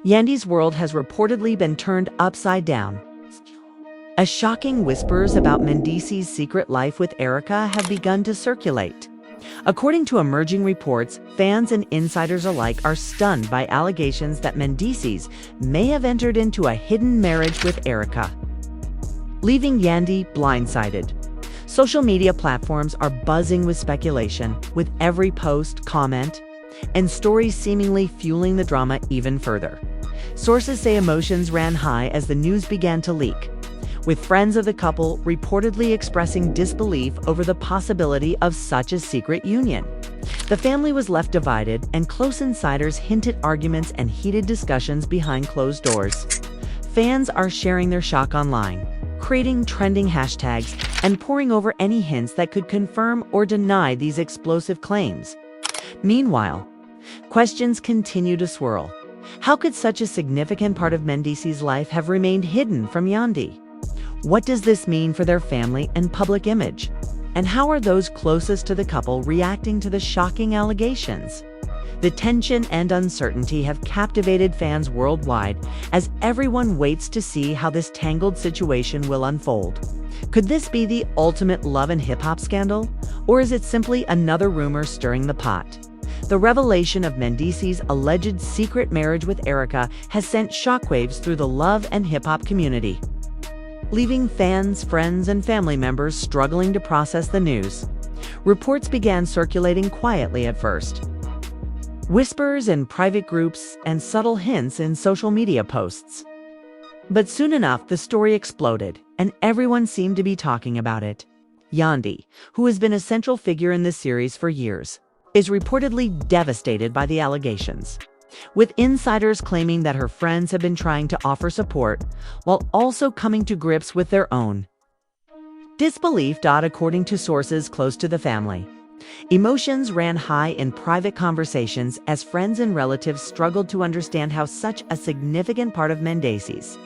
Yandy's world has reportedly been turned upside down. As shocking whispers about Mendeecees' secret life with Erica have begun to circulate. According to emerging reports, fans and insiders alike are stunned by allegations that Mendeecees may have entered into a hidden marriage with Erica, leaving Yandy blindsided. Social media platforms are buzzing with speculation, with every post, comment, and story seemingly fueling the drama even further. Sources say emotions ran high as the news began to leak, with friends of the couple reportedly expressing disbelief over the possibility of such a secret union. The family was left divided, and close insiders hinted arguments and heated discussions behind closed doors. Fans are sharing their shock online, creating trending hashtags and poring over any hints that could confirm or deny these explosive claims. Meanwhile, questions continue to swirl. How could such a significant part of Mendeecees' life have remained hidden from Yandy? What does this mean for their family and public image? And how are those closest to the couple reacting to the shocking allegations? The tension and uncertainty have captivated fans worldwide as everyone waits to see how this tangled situation will unfold. Could this be the ultimate love and hip-hop scandal? Or is it simply another rumor stirring the pot? The revelation of Mendeecees' alleged secret marriage with Erica has sent shockwaves through the love and hip-hop community, leaving fans, friends, and family members struggling to process the news. Reports began circulating quietly at first. Whispers in private groups and subtle hints in social media posts. But soon enough, the story exploded, and everyone seemed to be talking about it. Yandy, who has been a central figure in this series for years, is reportedly devastated by the allegations, with insiders claiming that her friends have been trying to offer support while also coming to grips with their own disbelief. According to sources close to the family, emotions ran high in private conversations as friends and relatives struggled to understand how such a significant part of Mendeecees'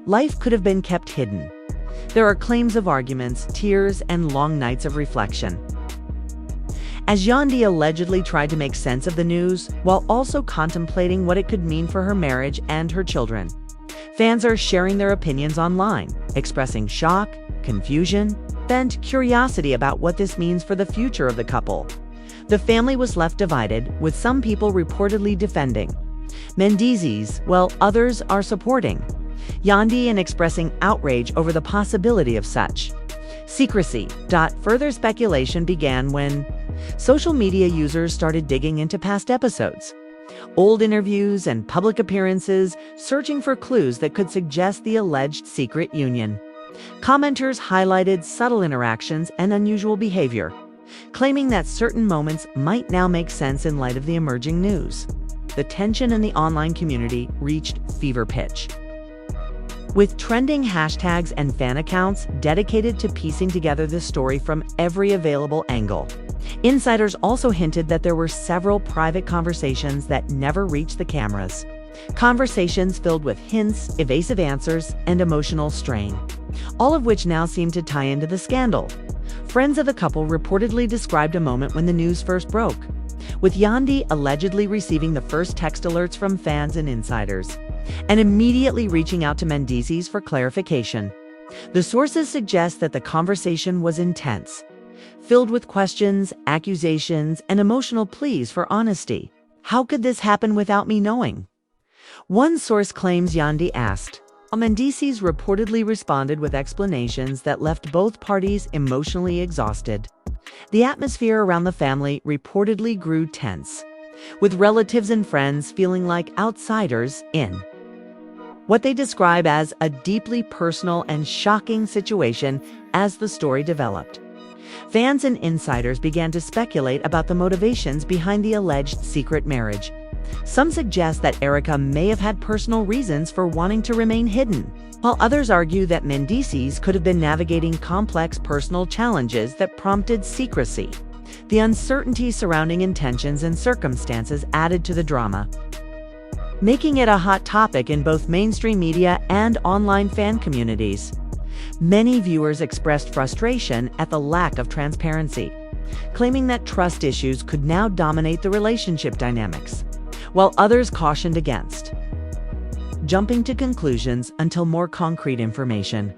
life could have been kept hidden. There are claims of arguments, tears, and long nights of reflection, as Yandy allegedly tried to make sense of the news while also contemplating what it could mean for her marriage and her children. Fans are sharing their opinions online, expressing shock, confusion, and curiosity about what this means for the future of the couple. The family was left divided, with some people reportedly defending Mendeecees, while others are supporting Yandy and expressing outrage over the possibility of such secrecy. Further speculation began when social media users started digging into past episodes, old interviews, and public appearances, searching for clues that could suggest the alleged secret union. Commenters highlighted subtle interactions and unusual behavior, claiming that certain moments might now make sense in light of the emerging news. The tension in the online community reached fever pitch, with trending hashtags and fan accounts dedicated to piecing together the story from every available angle. Insiders also hinted that there were several private conversations that never reached the cameras. Conversations filled with hints, evasive answers, and emotional strain, all of which now seem to tie into the scandal. Friends of the couple reportedly described a moment when the news first broke, with Yandy allegedly receiving the first text alerts from fans and insiders, and immediately reaching out to Mendeecees for clarification. The sources suggest that the conversation was intense, filled with questions, accusations, and emotional pleas for honesty. "How could this happen without me knowing?" one source claims Yandy asked. Mendeecees reportedly responded with explanations that left both parties emotionally exhausted. The atmosphere around the family reportedly grew tense, with relatives and friends feeling like outsiders in what they describe as a deeply personal and shocking situation. As the story developed, fans and insiders began to speculate about the motivations behind the alleged secret marriage. Some suggest that Erica may have had personal reasons for wanting to remain hidden, while others argue that Mendeecees could have been navigating complex personal challenges that prompted secrecy. The uncertainty surrounding intentions and circumstances added to the drama, making it a hot topic in both mainstream media and online fan communities. Many viewers expressed frustration at the lack of transparency, claiming that trust issues could now dominate the relationship dynamics, while others cautioned against jumping to conclusions until more concrete information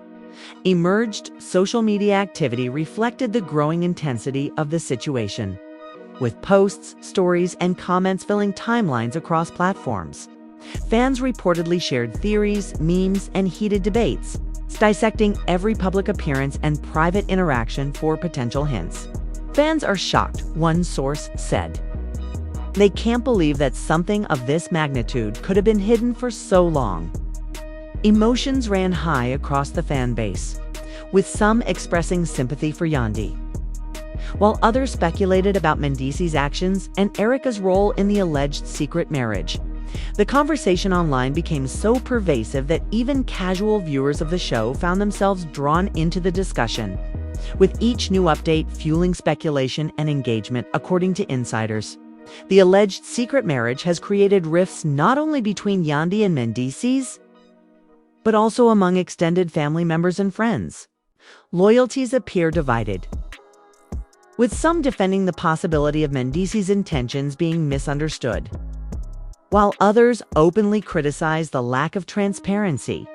emerged. Social media activity reflected the growing intensity of the situation, with posts, stories, and comments filling timelines across platforms. Fans reportedly shared theories, memes, and heated debates, dissecting every public appearance and private interaction for potential hints. Fans are shocked, one source said. They can't believe that something of this magnitude could have been hidden for so long. Emotions ran high across the fan base, with some expressing sympathy for Yandy, while others speculated about Mendeecees' actions and Erica's role in the alleged secret marriage. The conversation online became so pervasive that even casual viewers of the show found themselves drawn into the discussion, with each new update fueling speculation and engagement. According to insiders, the alleged secret marriage has created rifts not only between Yandy and Mendeecees, but also among extended family members and friends. Loyalties appear divided, with some defending the possibility of Mendeecees' intentions being misunderstood, while others openly criticize the lack of transparency.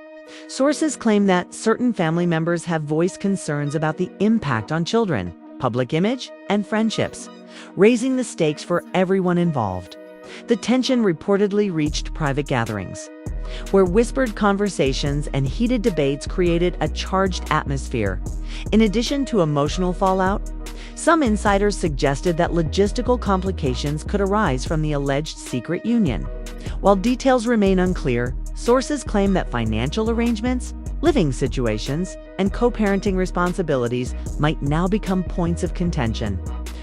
Sources claim that certain family members have voiced concerns about the impact on children, public image, and friendships, raising the stakes for everyone involved. The tension reportedly reached private gatherings, where whispered conversations and heated debates created a charged atmosphere. In addition to emotional fallout, some insiders suggested that logistical complications could arise from the alleged secret union. While details remain unclear, sources claim that financial arrangements, living situations, and co-parenting responsibilities might now become points of contention.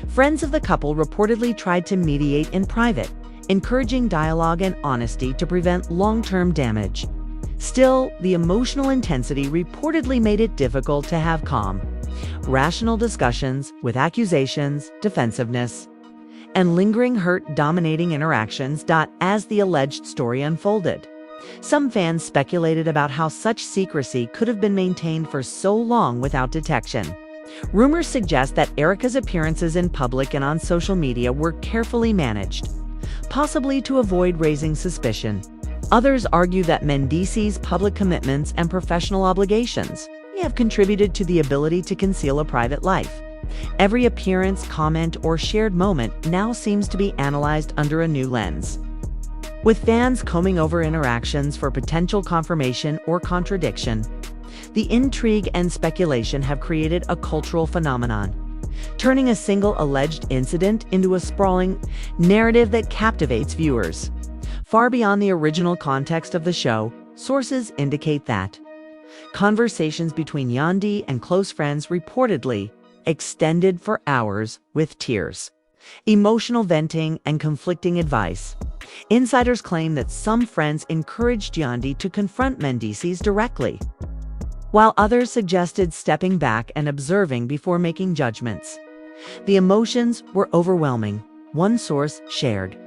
Friends of the couple reportedly tried to mediate in private, encouraging dialogue and honesty to prevent long-term damage. Still, the emotional intensity reportedly made it difficult to have calm, rational discussions, with accusations, defensiveness, and lingering hurt dominating interactions. As the alleged story unfolded, some fans speculated about how such secrecy could have been maintained for so long without detection. Rumors suggest that Erica's appearances in public and on social media were carefully managed, possibly to avoid raising suspicion. Others argue that Mendeecees' public commitments and professional obligations have contributed to the ability to conceal a private life. Every appearance, comment, or shared moment now seems to be analyzed under a new lens, with fans combing over interactions for potential confirmation or contradiction. The intrigue and speculation have created a cultural phenomenon, turning a single alleged incident into a sprawling narrative that captivates viewers. Far beyond the original context of the show, sources indicate that conversations between Yandy and close friends reportedly extended for hours, with tears, emotional venting, and conflicting advice. Insiders claim that some friends encouraged Yandy to confront Mendeecees directly, while others suggested stepping back and observing before making judgments. The emotions were overwhelming, one source shared,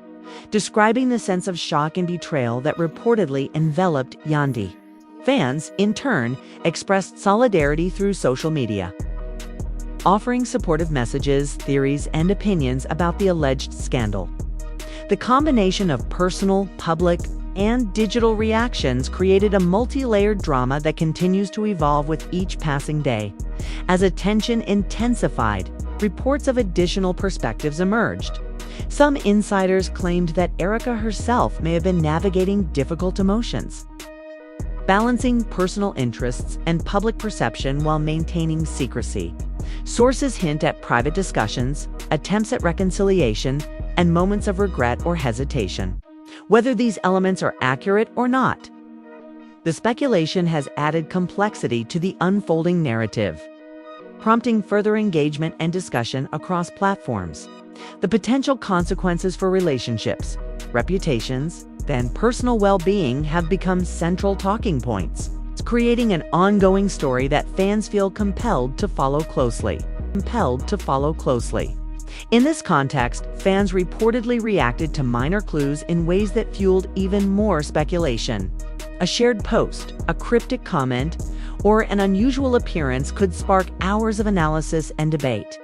describing the sense of shock and betrayal that reportedly enveloped Yandy. Fans, in turn, expressed solidarity through social media, offering supportive messages, theories, and opinions about the alleged scandal. The combination of personal, public, and digital reactions created a multi-layered drama that continues to evolve with each passing day. As attention intensified, reports of additional perspectives emerged. Some insiders claimed that Erica herself may have been navigating difficult emotions, balancing personal interests and public perception while maintaining secrecy. Sources hint at private discussions, attempts at reconciliation, and moments of regret or hesitation. Whether these elements are accurate or not, the speculation has added complexity to the unfolding narrative, prompting further engagement and discussion across platforms. The potential consequences for relationships, reputations, and personal well-being have become central talking points, creating an ongoing story that fans feel compelled to follow closely. In this context, fans reportedly reacted to minor clues in ways that fueled even more speculation. A shared post, a cryptic comment, or an unusual appearance could spark hours of analysis and debate.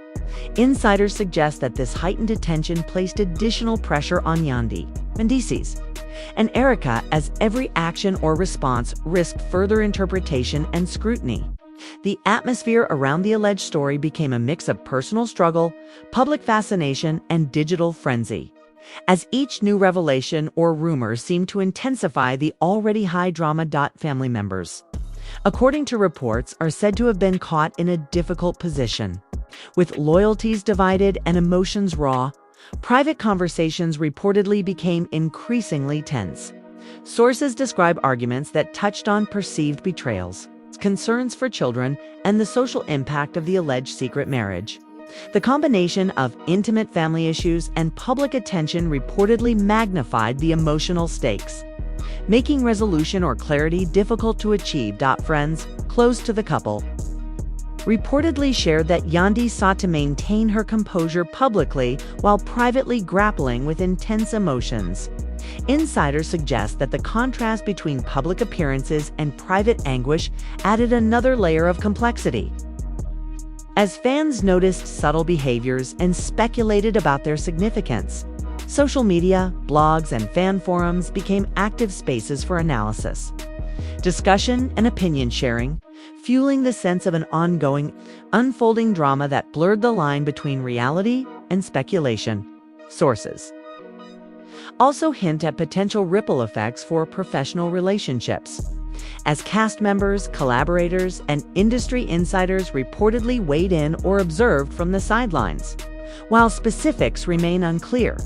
Insiders suggest that this heightened attention placed additional pressure on Yandy, Mendeecees, and Erica, as every action or response risked further interpretation and scrutiny. The atmosphere around the alleged story became a mix of personal struggle, public fascination, and digital frenzy, as each new revelation or rumor seemed to intensify the already high drama. Family members, according to reports, are said to have been caught in a difficult position. With loyalties divided and emotions raw, private conversations reportedly became increasingly tense. Sources describe arguments that touched on perceived betrayals, concerns for children, and the social impact of the alleged secret marriage. The combination of intimate family issues and public attention reportedly magnified the emotional stakes, making resolution or clarity difficult to achieve. Friends close to the couple reportedly shared that Yandy sought to maintain her composure publicly while privately grappling with intense emotions. Insiders suggest that the contrast between public appearances and private anguish added another layer of complexity, as fans noticed subtle behaviors and speculated about their significance. Social media, blogs, and fan forums became active spaces for analysis, discussion, and opinion sharing, fueling the sense of an ongoing, unfolding drama that blurred the line between reality and speculation. Sources also hint at potential ripple effects for professional relationships, as cast members, collaborators, and industry insiders reportedly weighed in or observed from the sidelines. While specifics remain unclear,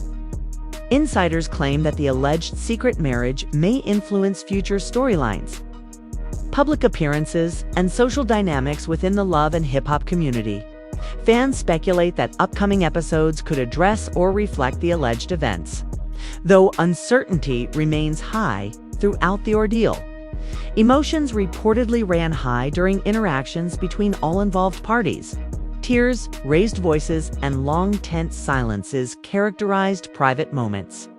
insiders claim that the alleged secret marriage may influence future storylines, public appearances, and social dynamics within the love and hip-hop community. Fans speculate that upcoming episodes could address or reflect the alleged events, though uncertainty remains high throughout the ordeal. Emotions reportedly ran high during interactions between all involved parties. Tears, raised voices, and long tense silences characterized private moments,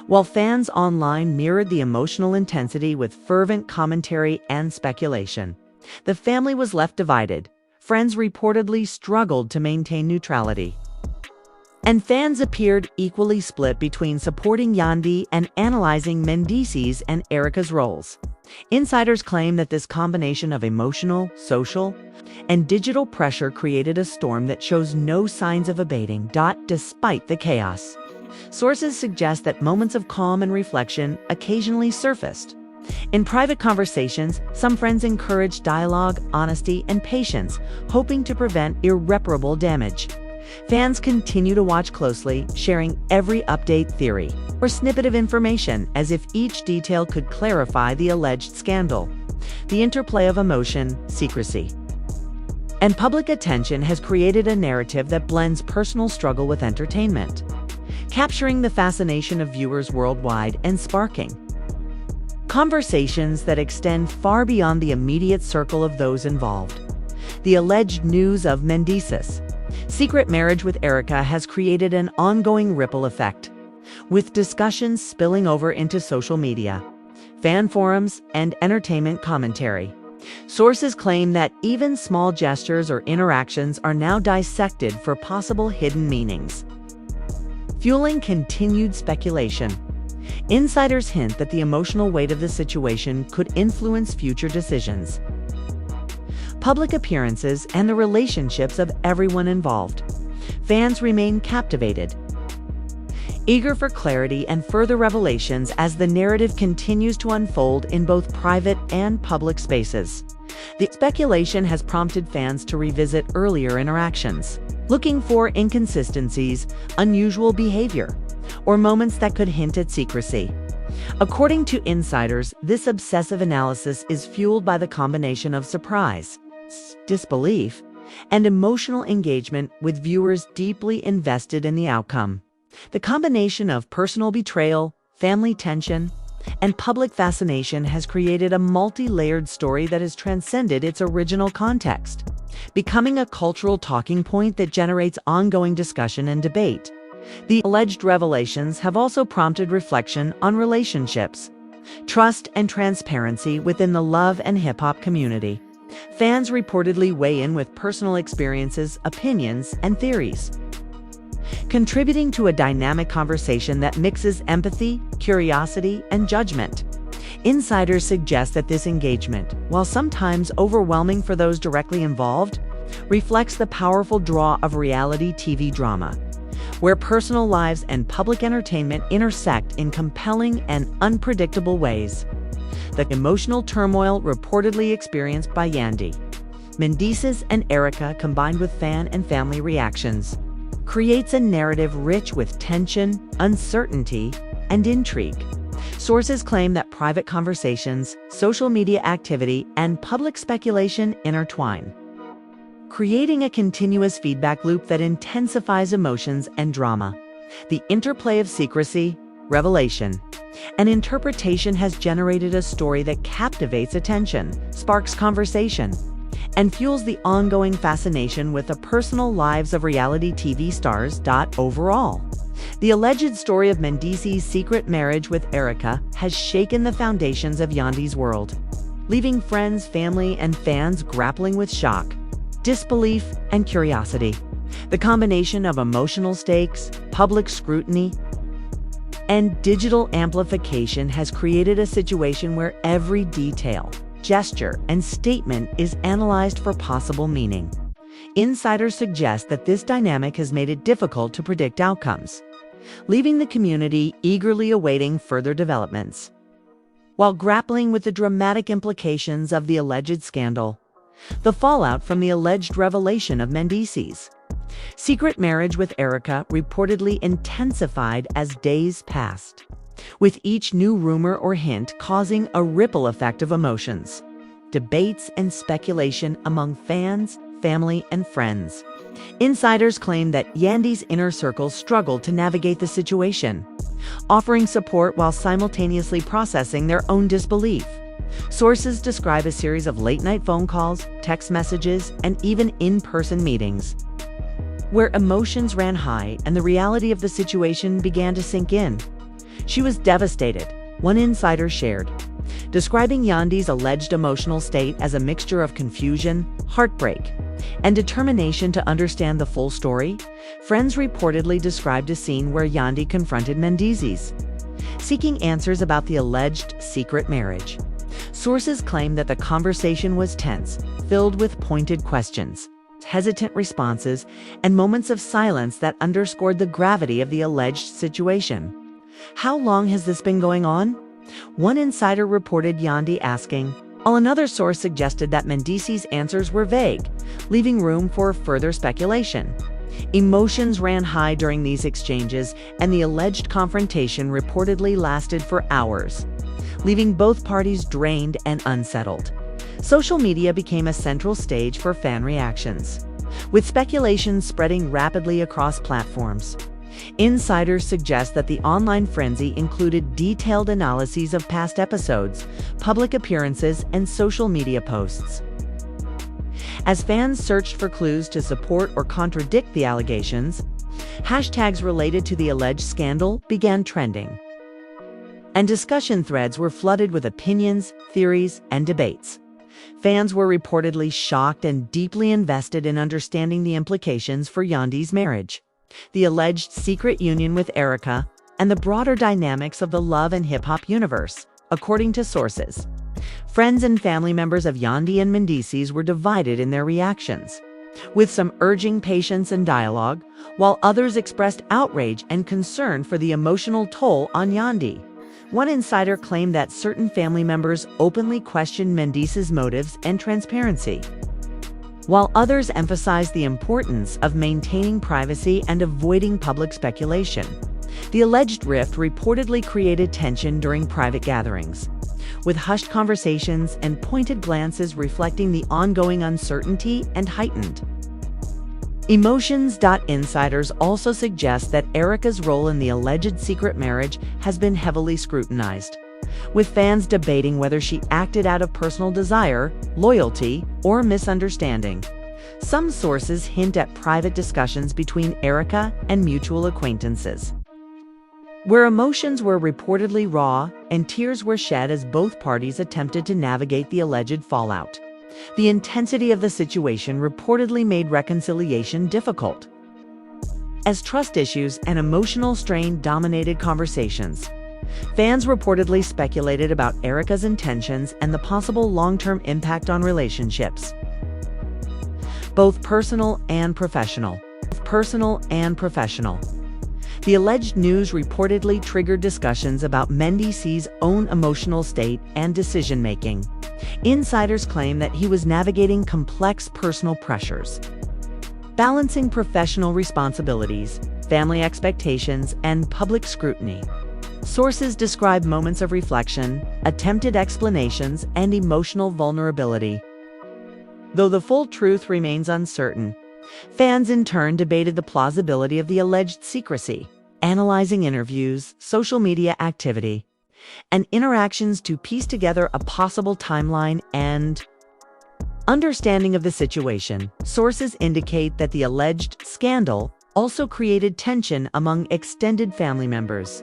while fans online mirrored the emotional intensity with fervent commentary and speculation. The family was left divided. Friends reportedly struggled to maintain neutrality, and fans appeared equally split between supporting Yandy and analyzing Mendeecees and Erica's roles. Insiders claim that this combination of emotional, social, and digital pressure created a storm that shows no signs of abating. Despite the chaos, sources suggest that moments of calm and reflection occasionally surfaced. In private conversations, some friends encouraged dialogue, honesty, and patience, hoping to prevent irreparable damage. Fans continue to watch closely, sharing every update, theory, or snippet of information as if each detail could clarify the alleged scandal. The interplay of emotion, secrecy, and public attention has created a narrative that blends personal struggle with entertainment, capturing the fascination of viewers worldwide and sparking conversations that extend far beyond the immediate circle of those involved. The alleged news of Mendeecees' secret marriage with Erica has created an ongoing ripple effect, with discussions spilling over into social media, fan forums, and entertainment commentary. Sources claim that even small gestures or interactions are now dissected for possible hidden meanings, fueling continued speculation. Insiders hint that the emotional weight of the situation could influence future decisions, public appearances, and the relationships of everyone involved. Fans remain captivated, eager for clarity and further revelations as the narrative continues to unfold in both private and public spaces. The speculation has prompted fans to revisit earlier interactions, looking for inconsistencies, unusual behavior, or moments that could hint at secrecy. According to insiders, this obsessive analysis is fueled by the combination of surprise, disbelief, and emotional engagement, with viewers deeply invested in the outcome. The combination of personal betrayal, family tension, and public fascination has created a multi-layered story that has transcended its original context, becoming a cultural talking point that generates ongoing discussion and debate. The alleged revelations have also prompted reflection on relationships, trust, and transparency within the love and hip-hop community. Fans reportedly weigh in with personal experiences, opinions, and theories, contributing to a dynamic conversation that mixes empathy, curiosity, and judgment. Insiders suggest that this engagement, while sometimes overwhelming for those directly involved, reflects the powerful draw of reality TV drama, where personal lives and public entertainment intersect in compelling and unpredictable ways. The emotional turmoil reportedly experienced by Yandy, Mendeecees, and Erica, combined with fan and family reactions, creates a narrative rich with tension, uncertainty, and intrigue. Sources claim that private conversations, social media activity, and public speculation intertwine, creating a continuous feedback loop that intensifies emotions and drama. The interplay of secrecy, revelation, and interpretation has generated a story that captivates attention, sparks conversation, and fuels the ongoing fascination with the personal lives of reality TV stars. Overall, the alleged story of Mendeecees' secret marriage with Erica has shaken the foundations of Yandy's world, leaving friends, family, and fans grappling with shock, disbelief, and curiosity. The combination of emotional stakes, public scrutiny, and digital amplification has created a situation where every detail, gesture, and statement is analyzed for possible meaning. Insiders suggest that this dynamic has made it difficult to predict outcomes, leaving the community eagerly awaiting further developments. While grappling with the dramatic implications of the alleged scandal, the fallout from the alleged revelation of Mendeecees' secret marriage with Erica reportedly intensified as days passed, with each new rumor or hint causing a ripple effect of emotions, debates, and speculation among fans, family, and friends. Insiders claim that Yandy's inner circle struggled to navigate the situation, offering support while simultaneously processing their own disbelief. Sources describe a series of late-night phone calls, text messages, and even in-person meetings, where emotions ran high and the reality of the situation began to sink in. "She was devastated," one insider shared, describing Yandy's alleged emotional state as a mixture of confusion, heartbreak, and determination to understand the full story. Friends reportedly described a scene where Yandy confronted Mendeecees, seeking answers about the alleged secret marriage. Sources claim that the conversation was tense, filled with pointed questions, hesitant responses, and moments of silence that underscored the gravity of the alleged situation. "How long has this been going on?" one insider reported Yandy asking, while another source suggested that Mendeecees' answers were vague, leaving room for further speculation. Emotions ran high during these exchanges, and the alleged confrontation reportedly lasted for hours, leaving both parties drained and unsettled. Social media became a central stage for fan reactions, with speculation spreading rapidly across platforms. Insiders suggest that the online frenzy included detailed analyses of past episodes, public appearances, and social media posts. As fans searched for clues to support or contradict the allegations, hashtags related to the alleged scandal began trending, and discussion threads were flooded with opinions, theories, and debates. Fans were reportedly shocked and deeply invested in understanding the implications for Yandy's marriage, the alleged secret union with Erica, and the broader dynamics of the love and hip-hop universe, according to sources. Friends and family members of Yandy and Mendeecees were divided in their reactions, with some urging patience and dialogue, while others expressed outrage and concern for the emotional toll on Yandy. One insider claimed that certain family members openly questioned Mendeecees' motives and transparency, while others emphasized the importance of maintaining privacy and avoiding public speculation. The alleged rift reportedly created tension during private gatherings, with hushed conversations and pointed glances reflecting the ongoing uncertainty and heightened emotions. Insiders also suggest that Erica's role in the alleged secret marriage has been heavily scrutinized, with fans debating whether she acted out of personal desire, loyalty, or misunderstanding. Some sources hint at private discussions between Erica and mutual acquaintances, where emotions were reportedly raw and tears were shed as both parties attempted to navigate the alleged fallout. The intensity of the situation reportedly made reconciliation difficult, as trust issues and emotional strain dominated conversations. Fans reportedly speculated about Erica's intentions and the possible long-term impact on relationships, both personal and professional. The alleged news reportedly triggered discussions about Mendeecees' own emotional state and decision-making. Insiders claim that he was navigating complex personal pressures, balancing professional responsibilities, family expectations, and public scrutiny. Sources describe moments of reflection, attempted explanations, and emotional vulnerability. Though the full truth remains uncertain, fans in turn debated the plausibility of the alleged secrecy, analyzing interviews, social media activity, and interactions to piece together a possible timeline and understanding of the situation. Sources indicate that the alleged scandal also created tension among extended family members,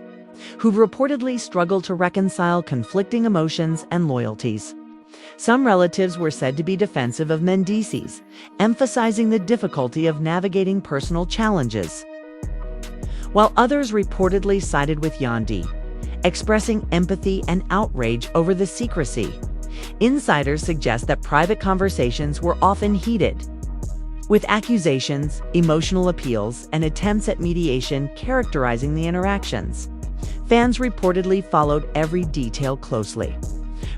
who've reportedly struggled to reconcile conflicting emotions and loyalties. Some relatives were said to be defensive of Mendeecees, emphasizing the difficulty of navigating personal challenges, while others reportedly sided with Yandy, expressing empathy and outrage over the secrecy. Insiders suggest that private conversations were often heated, with accusations, emotional appeals, and attempts at mediation characterizing the interactions. Fans reportedly followed every detail closely,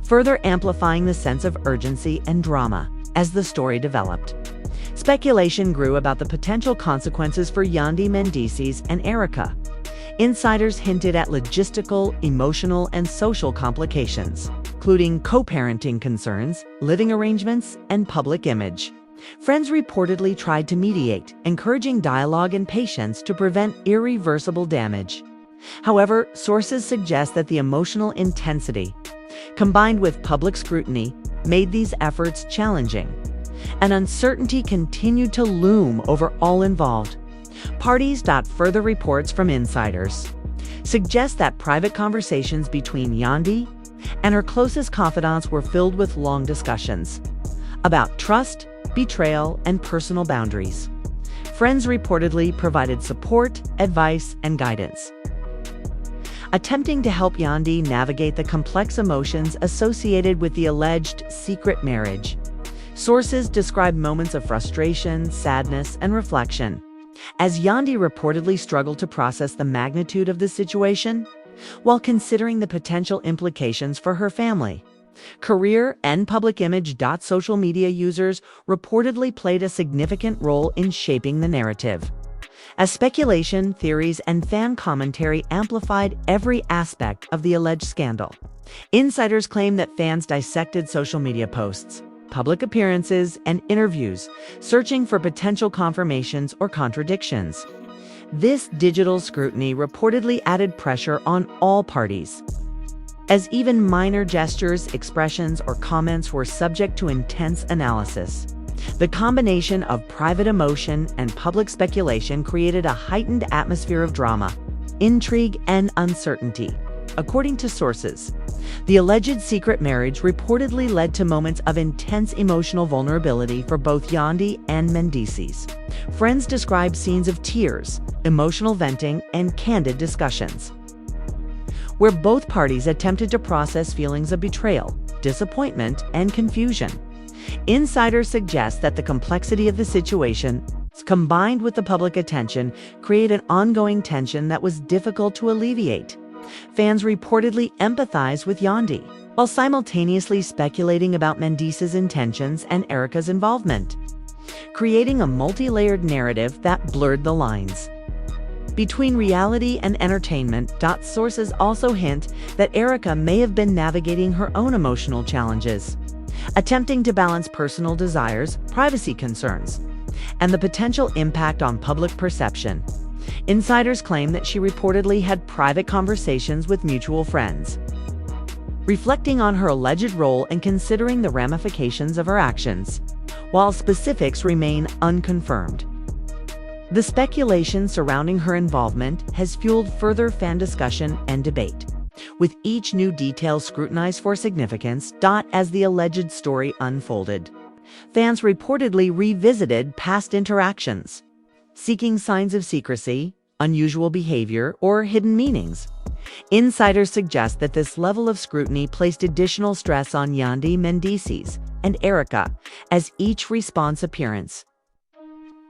further amplifying the sense of urgency and drama as the story developed. Speculation grew about the potential consequences for Yandy, Mendeecees, and Erica. Insiders hinted at logistical, emotional, and social complications, including co-parenting concerns, living arrangements, and public image. Friends reportedly tried to mediate, encouraging dialogue and patience to prevent irreversible damage. However, sources suggest that the emotional intensity, combined with public scrutiny, made these efforts challenging, and uncertainty continued to loom over all involved. Further reports from insiders suggest that private conversations between Yandy and her closest confidants were filled with long discussions about trust, betrayal, and personal boundaries. Friends reportedly provided support, advice, and guidance, attempting to help Yandy navigate the complex emotions associated with the alleged secret marriage. Sources describe moments of frustration, sadness, and reflection, as Yandy reportedly struggled to process the magnitude of the situation while considering the potential implications for her family, career, and public image. Social media users reportedly played a significant role in shaping the narrative, as speculation, theories, and fan commentary amplified every aspect of the alleged scandal. Insiders claim that fans dissected social media posts, public appearances, and interviews, searching for potential confirmations or contradictions. This digital scrutiny reportedly added pressure on all parties, as even minor gestures, expressions, or comments were subject to intense analysis. The combination of private emotion and public speculation created a heightened atmosphere of drama, intrigue, and uncertainty. According to sources, the alleged secret marriage reportedly led to moments of intense emotional vulnerability for both Yandy and Mendeecees. Friends describe scenes of tears, emotional venting, and candid discussions, where both parties attempted to process feelings of betrayal, disappointment, and confusion. Insiders suggest that the complexity of the situation, combined with the public attention, created an ongoing tension that was difficult to alleviate. Fans reportedly empathized with Yandy, while simultaneously speculating about Mendeecees' intentions and Erica's involvement, creating a multi-layered narrative that blurred the lines between reality and entertainment. Sources also hint that Erica may have been navigating her own emotional challenges, attempting to balance personal desires, privacy concerns, and the potential impact on public perception. Insiders claim that she reportedly had private conversations with mutual friends, reflecting on her alleged role and considering the ramifications of her actions, while specifics remain unconfirmed. The speculation surrounding her involvement has fueled further fan discussion and debate, with each new detail scrutinized for significance. As the alleged story unfolded, fans reportedly revisited past interactions, seeking signs of secrecy, unusual behavior, or hidden meanings. Insiders suggest that this level of scrutiny placed additional stress on Yandy, Mendeecees, and Erica, as each response appearance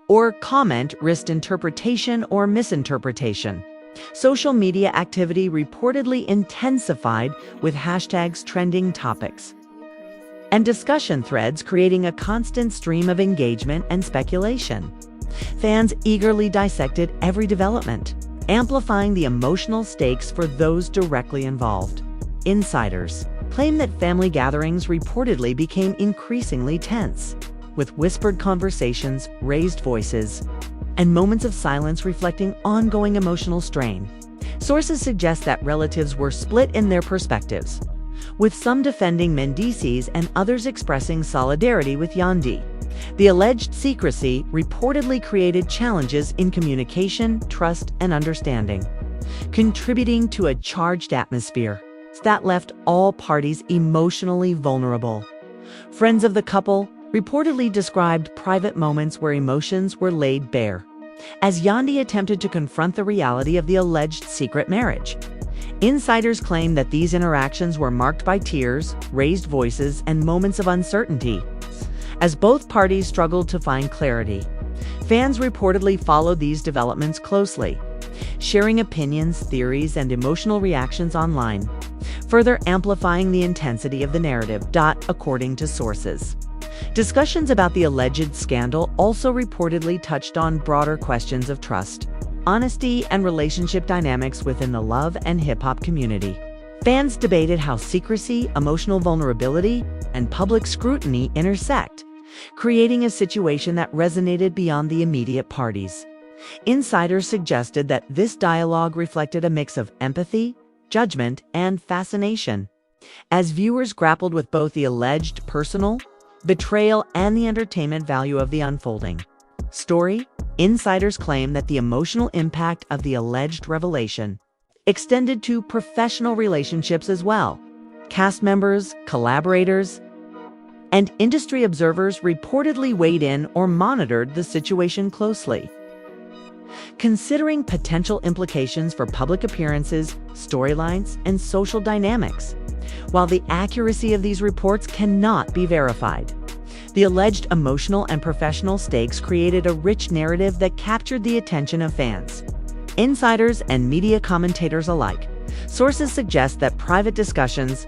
or comment risked interpretation or misinterpretation. Social media activity reportedly intensified, with hashtags trending topics and discussion threads creating a constant stream of engagement and speculation. Fans eagerly dissected every development, amplifying the emotional stakes for those directly involved. Insiders claim that family gatherings reportedly became increasingly tense, with whispered conversations, raised voices, and moments of silence reflecting ongoing emotional strain. Sources suggest that relatives were split in their perspectives, with some defending Mendeecees and others expressing solidarity with Yandy. The alleged secrecy reportedly created challenges in communication, trust, and understanding, contributing to a charged atmosphere that left all parties emotionally vulnerable. Friends of the couple reportedly described private moments where emotions were laid bare, as Yandy attempted to confront the reality of the alleged secret marriage. Insiders claim that these interactions were marked by tears, raised voices, and moments of uncertainty, as both parties struggled to find clarity. Fans reportedly followed these developments closely, sharing opinions, theories, and emotional reactions online, further amplifying the intensity of the narrative. According to sources, discussions about the alleged scandal also reportedly touched on broader questions of trust, honesty, and relationship dynamics within the love and hip-hop community. Fans debated how secrecy, emotional vulnerability, and public scrutiny intersect, creating a situation that resonated beyond the immediate parties. Insiders suggested that this dialogue reflected a mix of empathy, judgment, and fascination, as viewers grappled with both the alleged personal betrayal and the entertainment value of the unfolding story. Insiders claim that the emotional impact of the alleged revelation extended to professional relationships as well. Cast members, collaborators, and industry observers reportedly weighed in or monitored the situation closely, considering potential implications for public appearances, storylines, and social dynamics. While the accuracy of these reports cannot be verified, the alleged emotional and professional stakes created a rich narrative that captured the attention of fans, insiders, and media commentators alike. Sources suggest that private discussions,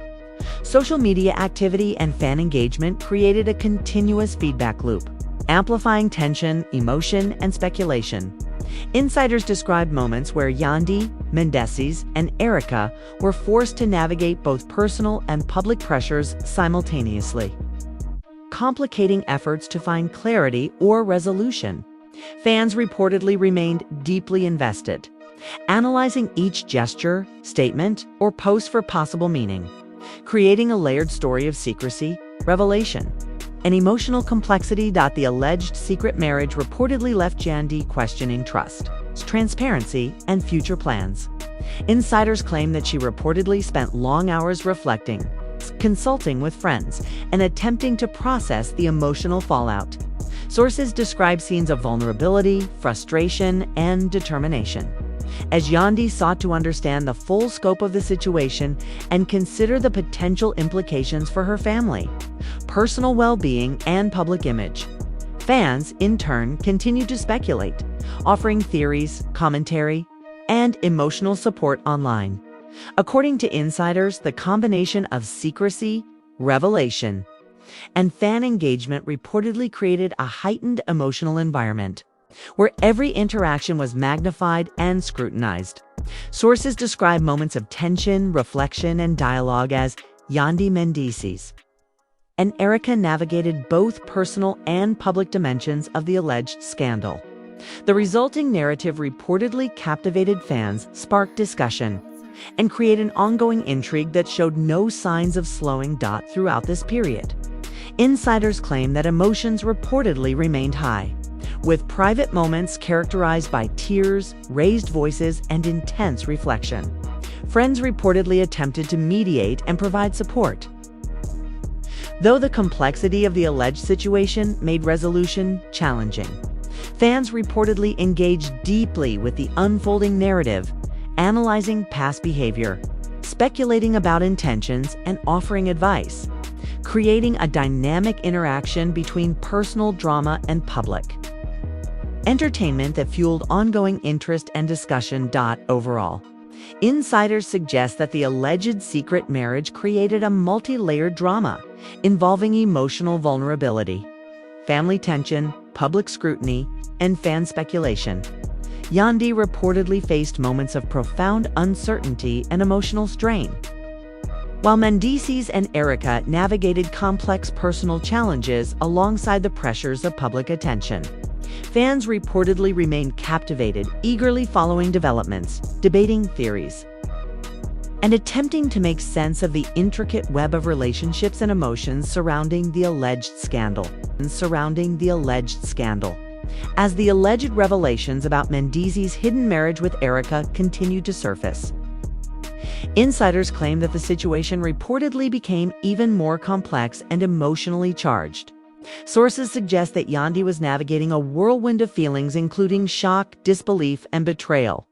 social media activity, and fan engagement created a continuous feedback loop, amplifying tension, emotion, and speculation. Insiders described moments where Yandy, Mendeecees, and Erica were forced to navigate both personal and public pressures simultaneously, complicating efforts to find clarity or resolution. Fans reportedly remained deeply invested, analyzing each gesture, statement, or post for possible meaning, creating a layered story of secrecy, revelation, and emotional complexity. The alleged secret marriage reportedly left Yandy questioning trust, transparency, and future plans. Insiders claim that she reportedly spent long hours reflecting, consulting with friends, and attempting to process the emotional fallout. Sources describe scenes of vulnerability, frustration, and determination, as Yandy sought to understand the full scope of the situation and consider the potential implications for her family, personal well-being, and public image. Fans, in turn, continued to speculate, offering theories, commentary, and emotional support online. According to insiders, the combination of secrecy, revelation, and fan engagement reportedly created a heightened emotional environment, where every interaction was magnified and scrutinized. Sources describe moments of tension, reflection, and dialogue as Yandy, Mendeecees, and Erica navigated both personal and public dimensions of the alleged scandal. The resulting narrative reportedly captivated fans, sparked discussion, and created an ongoing intrigue that showed no signs of slowing throughout this period. Insiders claim that emotions reportedly remained high, with private moments characterized by tears, raised voices, and intense reflection. Friends reportedly attempted to mediate and provide support, though the complexity of the alleged situation made resolution challenging. Fans reportedly engaged deeply with the unfolding narrative, analyzing past behavior, speculating about intentions, and offering advice, creating a dynamic interaction between personal drama and public entertainment that fueled ongoing interest and discussion. Overall, insiders suggest that the alleged secret marriage created a multi-layered drama involving emotional vulnerability, family tension, public scrutiny, and fan speculation. Yandy reportedly faced moments of profound uncertainty and emotional strain, while Mendeecees and Erica navigated complex personal challenges alongside the pressures of public attention. Fans reportedly remained captivated, eagerly following developments, debating theories, and attempting to make sense of the intricate web of relationships and emotions surrounding the alleged scandal. As the alleged revelations about Mendeecees' hidden marriage with Erica continued to surface, insiders claim that the situation reportedly became even more complex and emotionally charged. Sources suggest that Yandy was navigating a whirlwind of feelings, including shock, disbelief, and betrayal,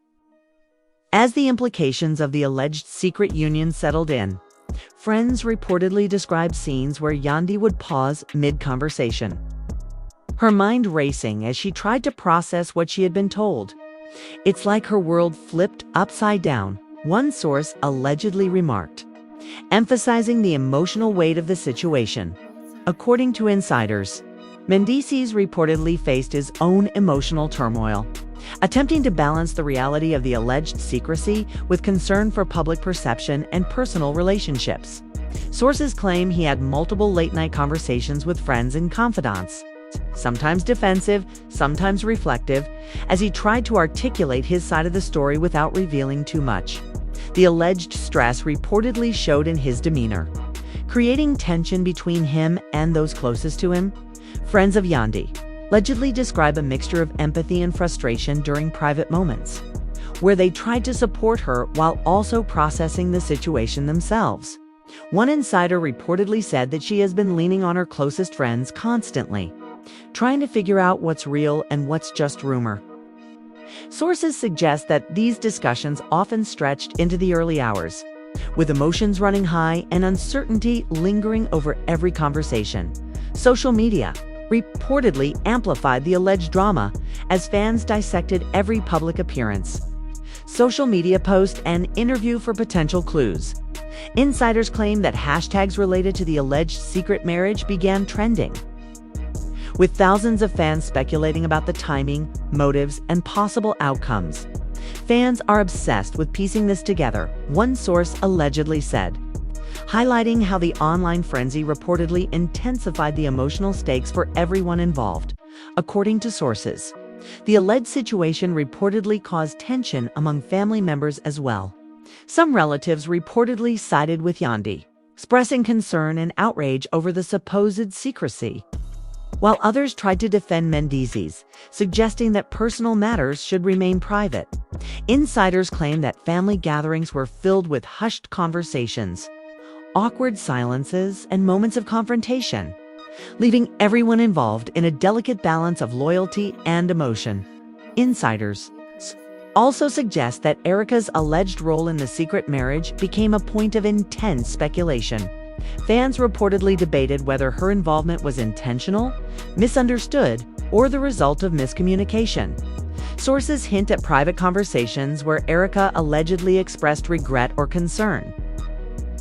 as the implications of the alleged secret union settled in. Friends reportedly described scenes where Yandy would pause mid-conversation, her mind racing as she tried to process what she had been told. "It's like her world flipped upside down," one source allegedly remarked, emphasizing the emotional weight of the situation. According to insiders, Mendeecees reportedly faced his own emotional turmoil, attempting to balance the reality of the alleged secrecy with concern for public perception and personal relationships. Sources claim he had multiple late-night conversations with friends and confidants, sometimes defensive, sometimes reflective, as he tried to articulate his side of the story without revealing too much. The alleged stress reportedly showed in his demeanor, creating tension between him and those closest to him. Friends of Yandy allegedly describe a mixture of empathy and frustration during private moments, where they tried to support her while also processing the situation themselves. One insider reportedly said that she has been leaning on her closest friends constantly, trying to figure out what's real and what's just rumor. Sources suggest that these discussions often stretched into the early hours, with emotions running high and uncertainty lingering over every conversation. Social media reportedly amplified the alleged drama as fans dissected every public appearance, social media post, and interview for potential clues. Insiders claim that hashtags related to the alleged secret marriage began trending, with thousands of fans speculating about the timing, motives, and possible outcomes. Fans are obsessed with piecing this together, one source allegedly said, highlighting how the online frenzy reportedly intensified the emotional stakes for everyone involved. According to sources, the alleged situation reportedly caused tension among family members as well. Some relatives reportedly sided with Yandy, expressing concern and outrage over the supposed secrecy, while others tried to defend Mendeecees, suggesting that personal matters should remain private. Insiders claim that family gatherings were filled with hushed conversations, awkward silences, and moments of confrontation, leaving everyone involved in a delicate balance of loyalty and emotion. Insiders also suggest that Erica's alleged role in the secret marriage became a point of intense speculation. Fans reportedly debated whether her involvement was intentional, misunderstood, or the result of miscommunication. Sources hint at private conversations where Erica allegedly expressed regret or concern,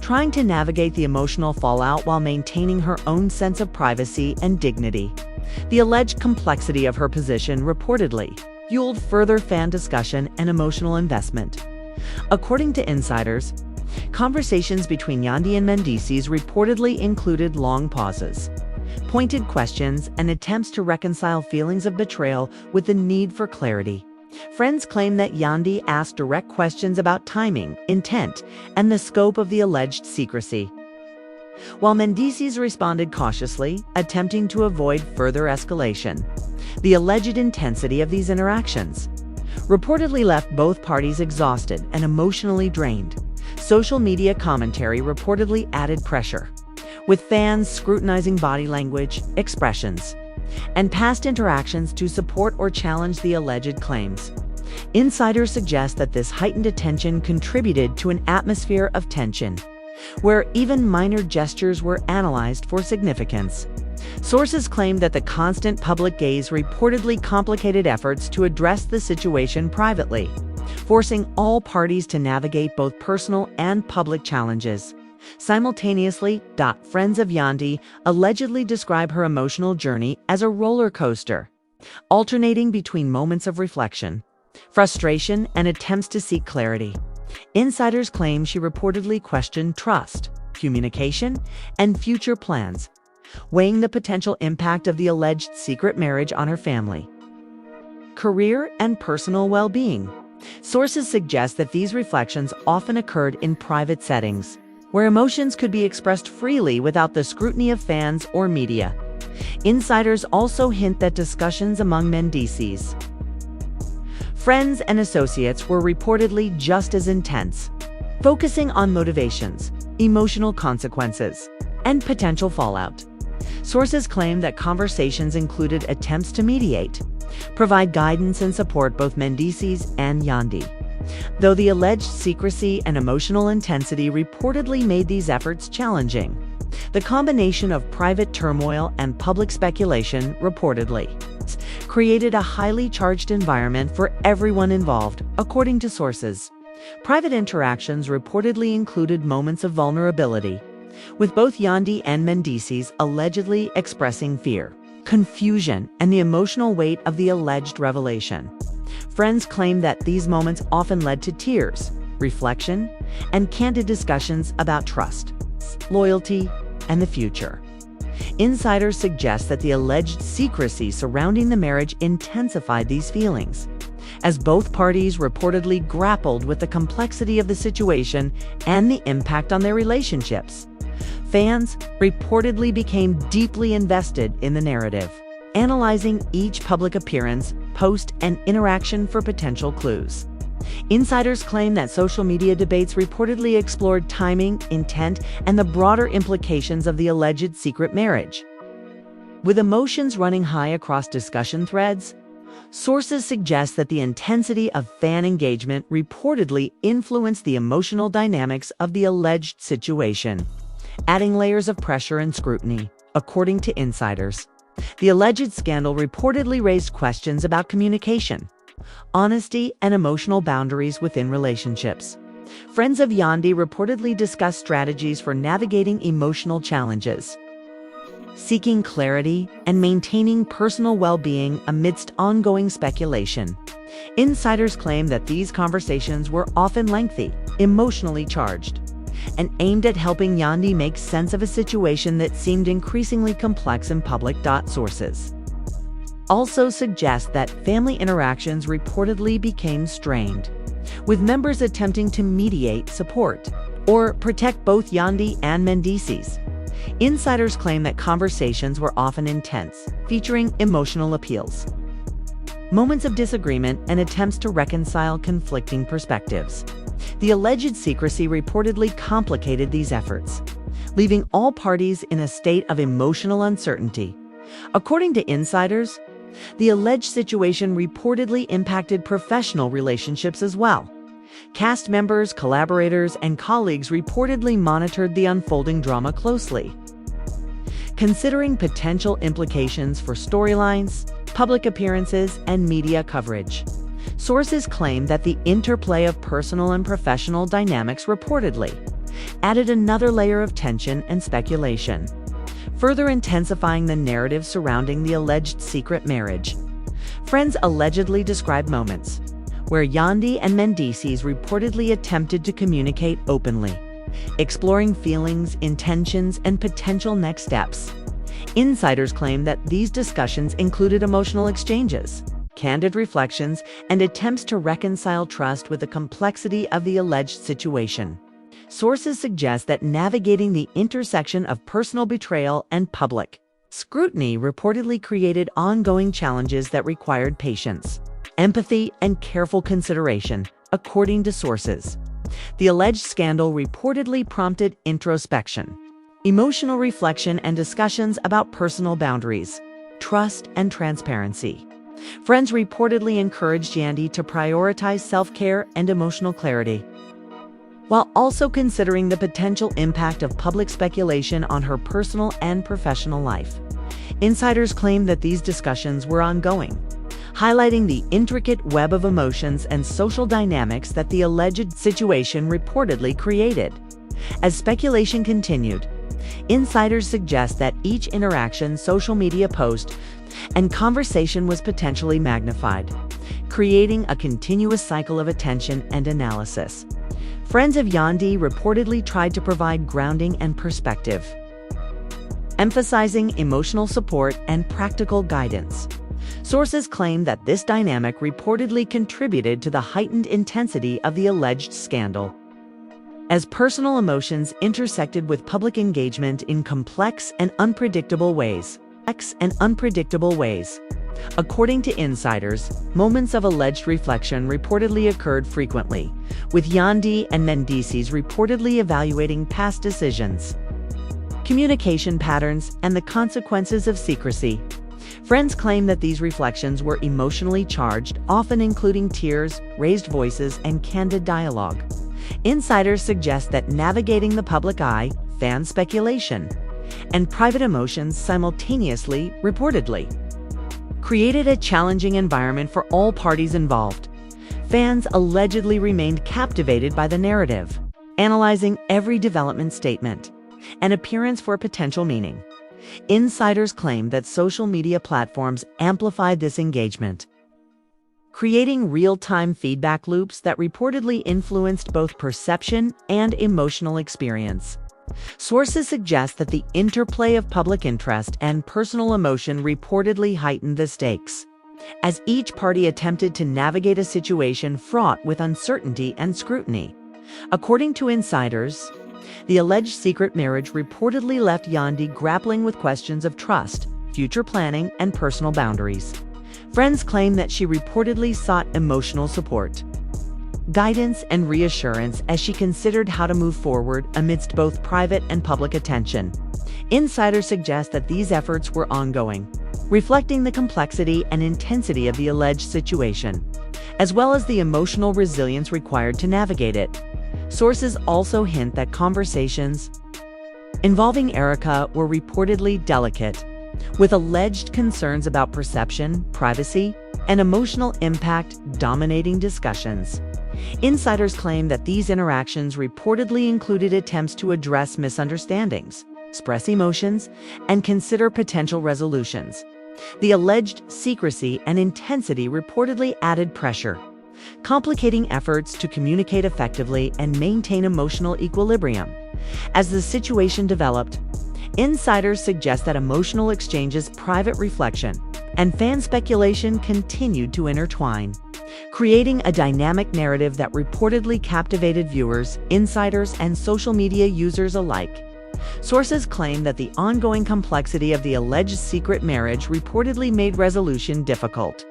trying to navigate the emotional fallout while maintaining her own sense of privacy and dignity. The alleged complexity of her position reportedly fueled further fan discussion and emotional investment. According to insiders, conversations between Yandy and Mendeecees reportedly included long pauses, pointed questions, and attempts to reconcile feelings of betrayal with the need for clarity. Friends claim that Yandy asked direct questions about timing, intent, and the scope of the alleged secrecy, while Mendeecees responded cautiously, attempting to avoid further escalation. The alleged intensity of these interactions reportedly left both parties exhausted and emotionally drained. Social media commentary reportedly added pressure, with fans scrutinizing body language, expressions, and past interactions to support or challenge the alleged claims. Insiders suggest that this heightened attention contributed to an atmosphere of tension, where even minor gestures were analyzed for significance. Sources claim that the constant public gaze reportedly complicated efforts to address the situation privately, forcing all parties to navigate both personal and public challenges. Simultaneously, friends of Yandy allegedly describe her emotional journey as a roller coaster, alternating between moments of reflection, frustration, and attempts to seek clarity. Insiders claim she reportedly questioned trust, communication, and future plans, weighing the potential impact of the alleged secret marriage on her family. Career and personal well-being. Sources suggest that these reflections often occurred in private settings, where emotions could be expressed freely without the scrutiny of fans or media. Insiders also hint that discussions among Mendeecees, friends and associates were reportedly just as intense, focusing on motivations, emotional consequences, and potential fallout. Sources claim that conversations included attempts to mediate, provide guidance and support both Mendeecees and Yandy, though the alleged secrecy and emotional intensity reportedly made these efforts challenging. The combination of private turmoil and public speculation reportedly created a highly charged environment for everyone involved, according to sources. Private interactions reportedly included moments of vulnerability, with both Yandy and Mendeecees allegedly expressing fear, confusion, and the emotional weight of the alleged revelation. Friends claim that these moments often led to tears, reflection, and candid discussions about trust, loyalty, and the future. Insiders suggest that the alleged secrecy surrounding the marriage intensified these feelings, as both parties reportedly grappled with the complexity of the situation and the impact on their relationships. Fans reportedly became deeply invested in the narrative, analyzing each public appearance, post, and interaction for potential clues. Insiders claim that social media debates reportedly explored timing, intent, and the broader implications of the alleged secret marriage. With emotions running high across discussion threads, sources suggest that the intensity of fan engagement reportedly influenced the emotional dynamics of the alleged situation, adding layers of pressure and scrutiny, according to insiders. The alleged scandal reportedly raised questions about communication, honesty, and emotional boundaries within relationships. Friends of Yandy reportedly discussed strategies for navigating emotional challenges, seeking clarity, and maintaining personal well-being amidst ongoing speculation. Insiders claim that these conversations were often lengthy, emotionally charged, and aimed at helping Yandy make sense of a situation that seemed increasingly complex in public. Sources also suggest that family interactions reportedly became strained, with members attempting to mediate, support, or protect both Yandy and Mendeecees. Insiders claim that conversations were often intense, featuring emotional appeals, moments of disagreement, and attempts to reconcile conflicting perspectives. The alleged secrecy reportedly complicated these efforts, leaving all parties in a state of emotional uncertainty. According to insiders, the alleged situation reportedly impacted professional relationships as well. Cast members, collaborators, and colleagues reportedly monitored the unfolding drama closely, considering potential implications for storylines, public appearances, and media coverage. Sources claim that the interplay of personal and professional dynamics reportedly added another layer of tension and speculation, further intensifying the narrative surrounding the alleged secret marriage. Friends allegedly described moments where Yandy and Mendeecees reportedly attempted to communicate openly, exploring feelings, intentions, and potential next steps. Insiders claim that these discussions included emotional exchanges, candid reflections, and attempts to reconcile trust with the complexity of the alleged situation. Sources suggest that navigating the intersection of personal betrayal and public scrutiny reportedly created ongoing challenges that required patience, empathy, and careful consideration, according to sources. The alleged scandal reportedly prompted introspection, emotional reflection, and discussions about personal boundaries, trust, and transparency. Friends reportedly encouraged Yandy to prioritize self-care and emotional clarity, while also considering the potential impact of public speculation on her personal and professional life. Insiders claim that these discussions were ongoing, highlighting the intricate web of emotions and social dynamics that the alleged situation reportedly created. As speculation continued, insiders suggest that each interaction, social media post, and conversation was potentially magnified, creating a continuous cycle of attention and analysis. Friends of Yandy reportedly tried to provide grounding and perspective, emphasizing emotional support and practical guidance. Sources claim that this dynamic reportedly contributed to the heightened intensity of the alleged scandal, as personal emotions intersected with public engagement in complex and unpredictable ways. According to insiders, moments of alleged reflection reportedly occurred frequently, with Yandy and Mendeecees reportedly evaluating past decisions, communication patterns, and the consequences of secrecy. Friends claim that these reflections were emotionally charged, often including tears, raised voices, and candid dialogue. Insiders suggest that navigating the public eye, fan speculation, and private emotions simultaneously, reportedly, created a challenging environment for all parties involved. Fans allegedly remained captivated by the narrative, analyzing every development statement and appearance for potential meaning. Insiders claim that social media platforms amplified this engagement, creating real-time feedback loops that reportedly influenced both perception and emotional experience. Sources suggest that the interplay of public interest and personal emotion reportedly heightened the stakes, as each party attempted to navigate a situation fraught with uncertainty and scrutiny. According to insiders, the alleged secret marriage reportedly left Yandy grappling with questions of trust, future planning, and personal boundaries. Friends claim that she reportedly sought emotional support, guidance, and reassurance as she considered how to move forward amidst both private and public attention. Insiders suggest that these efforts were ongoing, reflecting the complexity and intensity of the alleged situation, as well as the emotional resilience required to navigate it. Sources also hint that conversations involving Erica were reportedly delicate, with alleged concerns about perception, privacy, and emotional impact dominating discussions. Insiders claim that these interactions reportedly included attempts to address misunderstandings, express emotions, and consider potential resolutions. The alleged secrecy and intensity reportedly added pressure, complicating efforts to communicate effectively and maintain emotional equilibrium. As the situation developed, insiders suggest that emotional exchanges, private reflection, and fan speculation continued to intertwine, creating a dynamic narrative that reportedly captivated viewers, insiders, and social media users alike. Sources claim that the ongoing complexity of the alleged secret marriage reportedly made resolution difficult,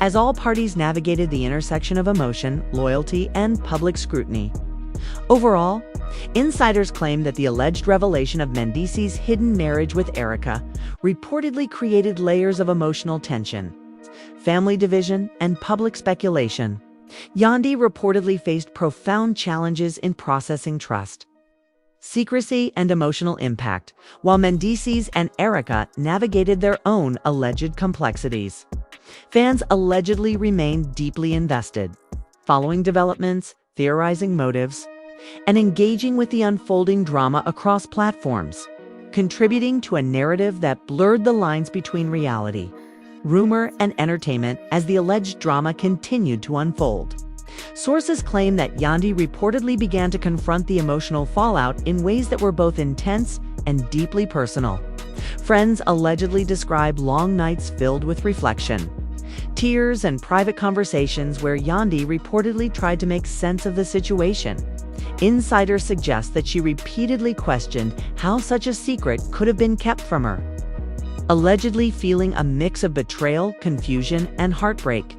as all parties navigated the intersection of emotion, loyalty, and public scrutiny. Overall, insiders claim that the alleged revelation of Mendeecees' hidden marriage with Erica reportedly created layers of emotional tension, family division, and public speculation. Yandy reportedly faced profound challenges in processing trust, secrecy, and emotional impact, while Mendeecees and Erica navigated their own alleged complexities. Fans allegedly remained deeply invested, following developments, theorizing motives, and engaging with the unfolding drama across platforms, contributing to a narrative that blurred the lines between reality, rumor, and entertainment as the alleged drama continued to unfold. Sources claim that Yandy reportedly began to confront the emotional fallout in ways that were both intense and deeply personal. Friends allegedly describe long nights filled with reflection, tears, and private conversations where Yandy reportedly tried to make sense of the situation. Insiders suggest that she repeatedly questioned how such a secret could have been kept from her, allegedly feeling a mix of betrayal, confusion, and heartbreak.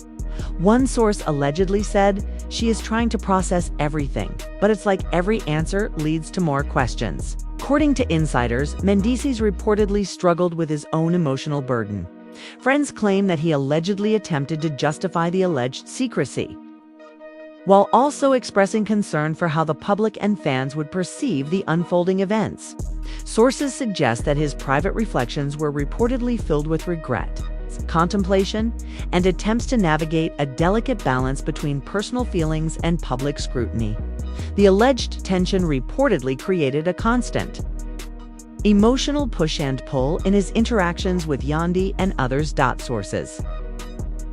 One source allegedly said, "She is trying to process everything, but it's like every answer leads to more questions." According to insiders, Mendeecees reportedly struggled with his own emotional burden, Friends claim that he allegedly attempted to justify the alleged secrecy, while also expressing concern for how the public and fans would perceive the unfolding events. Sources suggest that his private reflections were reportedly filled with regret, contemplation, and attempts to navigate a delicate balance between personal feelings and public scrutiny. The alleged tension reportedly created a constant emotional push and pull in his interactions with Yandy and others. Sources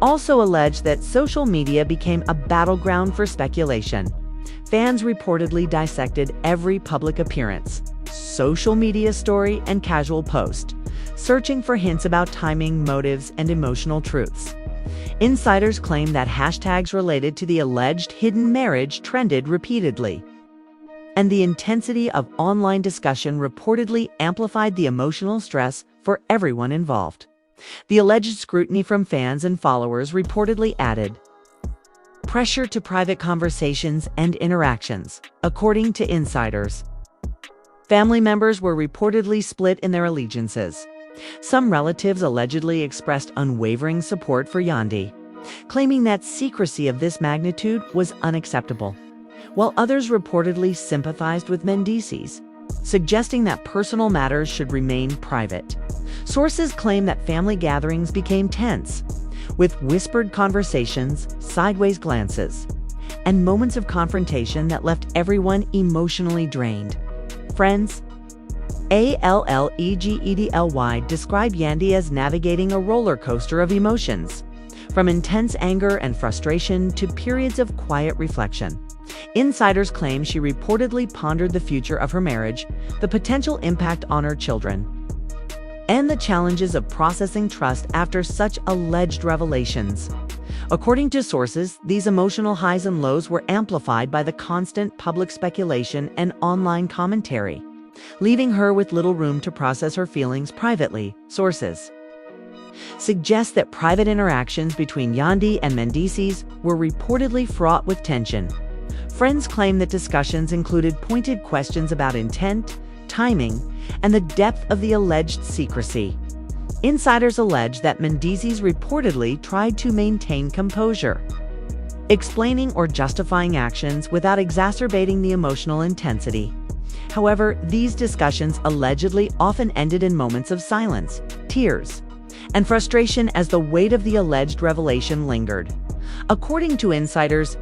also allege that social media became a battleground for speculation. Fans reportedly dissected every public appearance, social media story, and casual post, searching for hints about timing, motives, and emotional truths. Insiders claim that hashtags related to the alleged hidden marriage trended repeatedly, and the intensity of online discussion reportedly amplified the emotional stress for everyone involved. The alleged scrutiny from fans and followers reportedly added pressure to private conversations and interactions, according to insiders. Family members were reportedly split in their allegiances. Some relatives allegedly expressed unwavering support for Yandy, claiming that secrecy of this magnitude was unacceptable, while others reportedly sympathized with Mendeecees, suggesting that personal matters should remain private. Sources claim that family gatherings became tense, with whispered conversations, sideways glances, and moments of confrontation that left everyone emotionally drained. Friends allegedly describe Yandy as navigating a roller coaster of emotions, from intense anger and frustration to periods of quiet reflection. Insiders claim she reportedly pondered the future of her marriage, the potential impact on her children, and the challenges of processing trust after such alleged revelations. According to sources, these emotional highs and lows were amplified by the constant public speculation and online commentary, leaving her with little room to process her feelings privately. Sources suggest that private interactions between Yandy and Mendeecees were reportedly fraught with tension. Friends claim that discussions included pointed questions about intent, timing, and the depth of the alleged secrecy. Insiders allege that Mendeecees reportedly tried to maintain composure, explaining or justifying actions without exacerbating the emotional intensity. However, these discussions allegedly often ended in moments of silence, tears, and frustration as the weight of the alleged revelation lingered. According to insiders,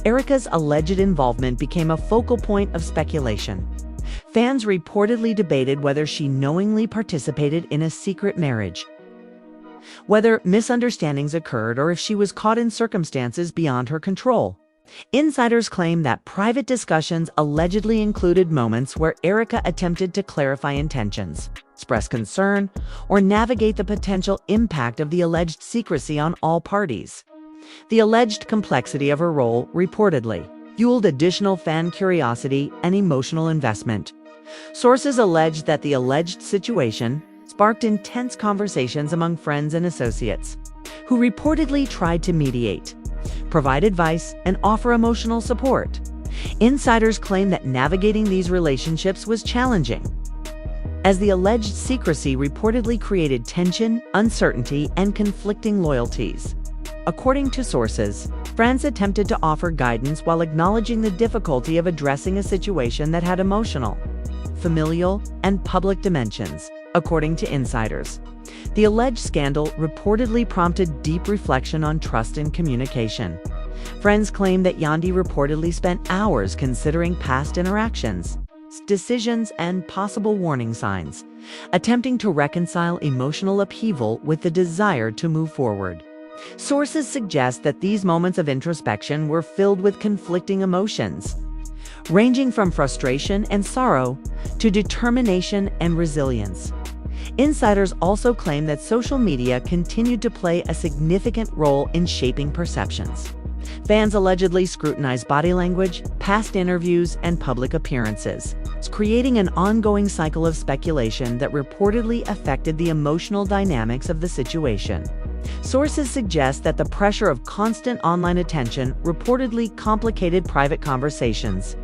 Erica's alleged involvement became a focal point of speculation. Fans reportedly debated whether she knowingly participated in a secret marriage, whether misunderstandings occurred, or if she was caught in circumstances beyond her control. Insiders claim that private discussions allegedly included moments where Erica attempted to clarify intentions, express concern, or navigate the potential impact of the alleged secrecy on all parties. The alleged complexity of her role reportedly fueled additional fan curiosity and emotional investment. Sources allege that the alleged situation sparked intense conversations among friends and associates, who reportedly tried to mediate, provide advice, and offer emotional support. Insiders claim that navigating these relationships was challenging, as the alleged secrecy reportedly created tension, uncertainty, and conflicting loyalties. According to sources, friends attempted to offer guidance while acknowledging the difficulty of addressing a situation that had emotional, familial, and public dimensions. According to insiders, the alleged scandal reportedly prompted deep reflection on trust and communication. Friends claim that Yandy reportedly spent hours considering past interactions, decisions, and possible warning signs, attempting to reconcile emotional upheaval with the desire to move forward. Sources suggest that these moments of introspection were filled with conflicting emotions, ranging from frustration and sorrow to determination and resilience. Insiders also claim that social media continued to play a significant role in shaping perceptions. Fans allegedly scrutinized body language, past interviews, and public appearances, creating an ongoing cycle of speculation that reportedly affected the emotional dynamics of the situation. Sources suggest that the pressure of constant online attention reportedly complicated private conversations,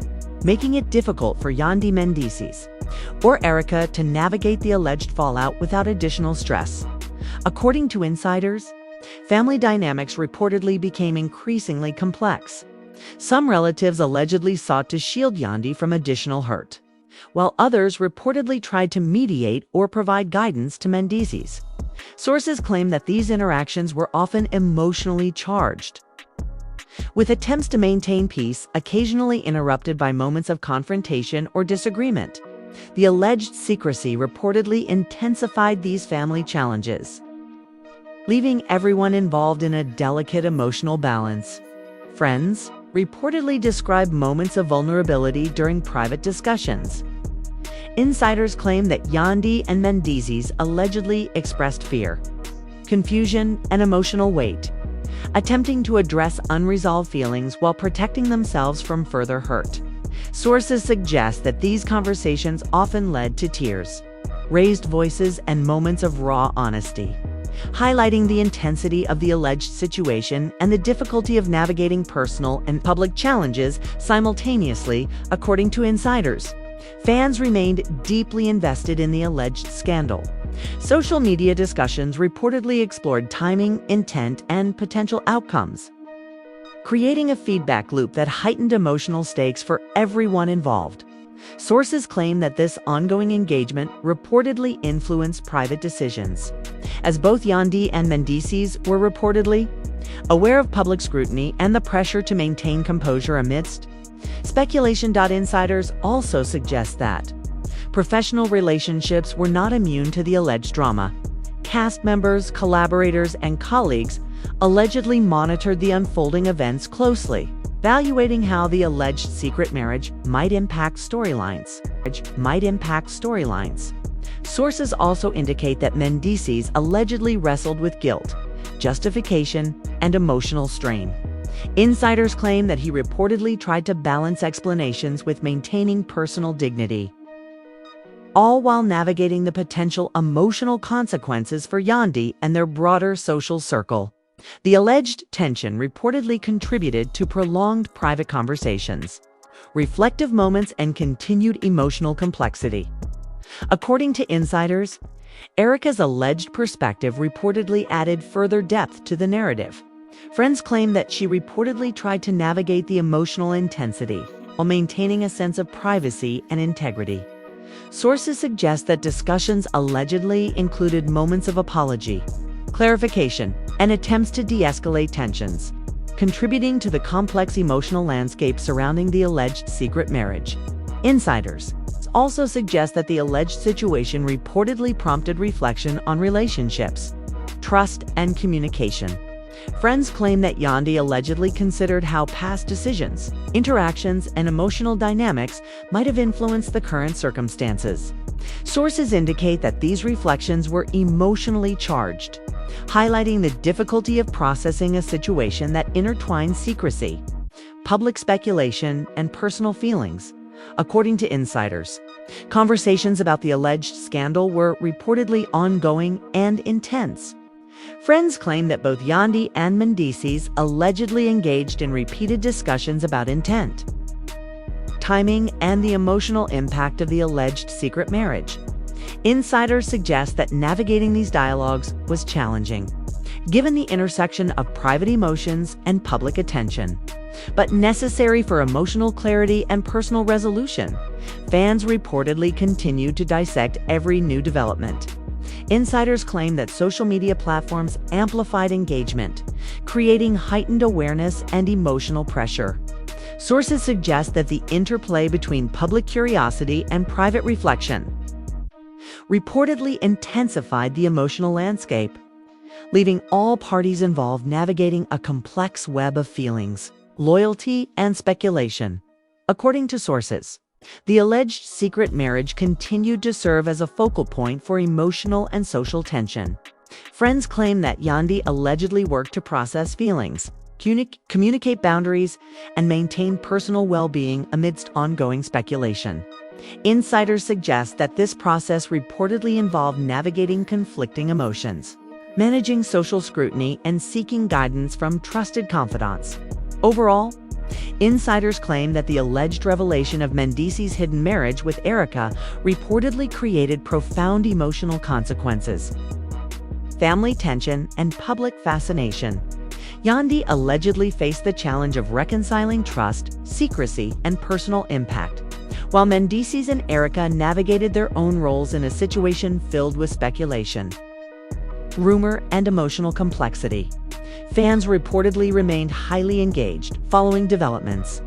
making it difficult for Yandy Mendeecees or Erica to navigate the alleged fallout without additional stress. According to insiders, family dynamics reportedly became increasingly complex. Some relatives allegedly sought to shield Yandy from additional hurt, while others reportedly tried to mediate or provide guidance to Mendeecees. Sources claim that these interactions were often emotionally charged, with attempts to maintain peace occasionally interrupted by moments of confrontation or disagreement. The alleged secrecy reportedly intensified these family challenges, leaving everyone involved in a delicate emotional balance. Friends reportedly described moments of vulnerability during private discussions. Insiders claim that Yandy and Mendeecees allegedly expressed fear, confusion, and emotional weight, attempting to address unresolved feelings while protecting themselves from further hurt. Sources suggest that these conversations often led to tears, raised voices, and moments of raw honesty, highlighting the intensity of the alleged situation and the difficulty of navigating personal and public challenges simultaneously. According to insiders, fans remained deeply invested in the alleged scandal. Social media discussions reportedly explored timing, intent, and potential outcomes, creating a feedback loop that heightened emotional stakes for everyone involved. Sources claim that this ongoing engagement reportedly influenced private decisions, as both Yandy and Mendeecees were reportedly aware of public scrutiny and the pressure to maintain composure amidst speculation. Insiders also suggest that professional relationships were not immune to the alleged drama. Cast members, collaborators, and colleagues allegedly monitored the unfolding events closely, evaluating how the alleged secret marriage might impact storylines. Sources also indicate that Mendeecees allegedly wrestled with guilt, justification, and emotional strain. Insiders claim that he reportedly tried to balance explanations with maintaining personal dignity, all while navigating the potential emotional consequences for Yandy and their broader social circle. The alleged tension reportedly contributed to prolonged private conversations, reflective moments, and continued emotional complexity. According to insiders, Erica's alleged perspective reportedly added further depth to the narrative. Friends claim that she reportedly tried to navigate the emotional intensity while maintaining a sense of privacy and integrity. Sources suggest that discussions allegedly included moments of apology, clarification, and attempts to de-escalate tensions, contributing to the complex emotional landscape surrounding the alleged secret marriage. Insiders also suggest that the alleged situation reportedly prompted reflection on relationships, trust, and communication. Friends claim that Yandy allegedly considered how past decisions, interactions, and emotional dynamics might have influenced the current circumstances. Sources indicate that these reflections were emotionally charged, highlighting the difficulty of processing a situation that intertwines secrecy, public speculation, and personal feelings. According to insiders, conversations about the alleged scandal were reportedly ongoing and intense. Friends claim that both Yandy and Mendeecees allegedly engaged in repeated discussions about intent, timing, and the emotional impact of the alleged secret marriage. Insiders suggest that navigating these dialogues was challenging, given the intersection of private emotions and public attention, but necessary for emotional clarity and personal resolution. Fans reportedly continued to dissect every new development. Insiders claim that social media platforms amplified engagement, creating heightened awareness and emotional pressure. Sources suggest that the interplay between public curiosity and private reflection reportedly intensified the emotional landscape, leaving all parties involved navigating a complex web of feelings, loyalty, and speculation. According to sources, the alleged secret marriage continued to serve as a focal point for emotional and social tension. Friends claim that Yandy allegedly worked to process feelings, communicate boundaries, and maintain personal well-being amidst ongoing speculation. Insiders suggest that this process reportedly involved navigating conflicting emotions, managing social scrutiny, and seeking guidance from trusted confidants. Overall, insiders claim that the alleged revelation of Mendeecees' hidden marriage with Erica reportedly created profound emotional consequences. family tension, and public fascination. Yandy allegedly faced the challenge of reconciling trust, secrecy, and personal impact, while Mendeecees and Erica navigated their own roles in a situation filled with speculation, rumor, and emotional complexity. Fans reportedly remained highly engaged following developments,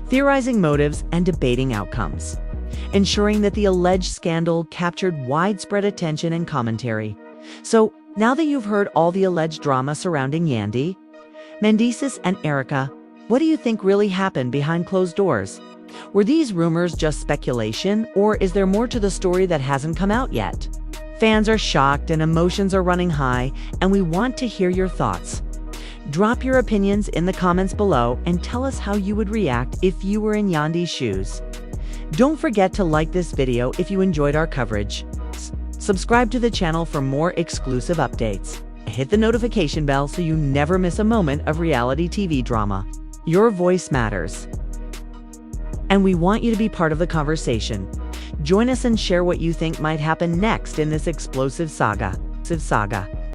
theorizing motives and debating outcomes, ensuring that the alleged scandal captured widespread attention and commentary. So, now that you've heard all the alleged drama surrounding Yandy, Mendeecees, and Erica, what do you think really happened behind closed doors? Were these rumors just speculation, or is there more to the story that hasn't come out yet? Fans are shocked and emotions are running high, and we want to hear your thoughts. Drop your opinions in the comments below and tell us how you would react if you were in Yandy's shoes. Don't forget to like this video if you enjoyed our coverage. Subscribe to the channel for more exclusive updates. Hit the notification bell so you never miss a moment of reality TV drama. Your voice matters, and we want you to be part of the conversation. Join us and share what you think might happen next in this explosive saga.